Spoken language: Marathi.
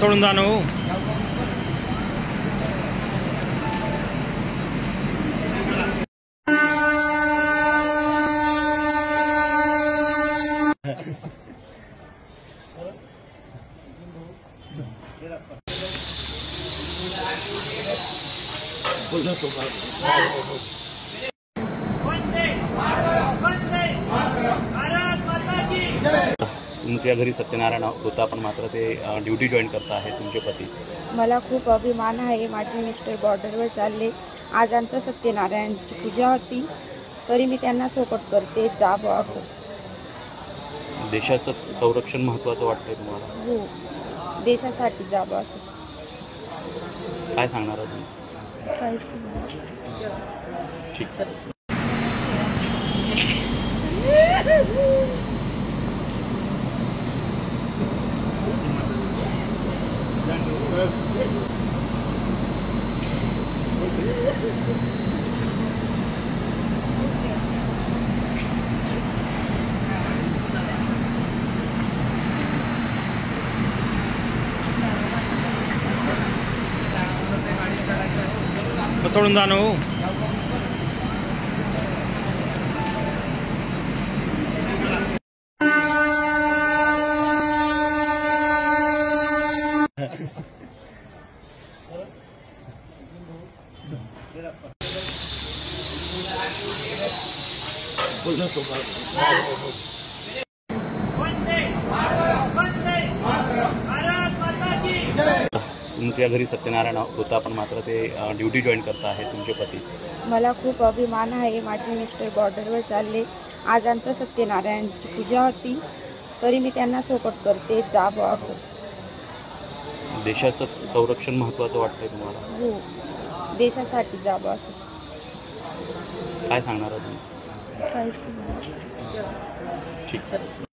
चढून जाणं हो. तुमच्या घरी सत्यनारायण होता, पण मात्र ते ड्युटी जॉईन करता आहे तुमचे पती. मला खूप अभिमान आहे. माझे मिस्टर बॉर्डरवर चालले. आज आमचं सत्यनारायणची पूजा होती, तरी मी त्यांना सपोर्ट करते. जावं असं. देशाचं संरक्षण महत्त्वाचं वाटतंय तुम्हाला? हो, देशासाठी जावं असं. काय सांगणार तुम्ही? काहीच ठीक. चढून जाणं हो. तुमच्या घरी सत्यनारायण होता, पण मात्र ते ड्युटी जॉईन करता आहे तुमचे पती. मला खूप अभिमान आहे. माझे मिस्टर बॉर्डरवर चालले. आज आमचं सत्यनारायणची पूजा होती, तरी मी त्यांना सपोर्ट करते. जावं असं. देशाचं संरक्षण महत्त्वाचं वाटतंय तुम्हाला? हो, देशासाठी जावं असं. काय सांगणार तुम्ही? काहीच ठीक.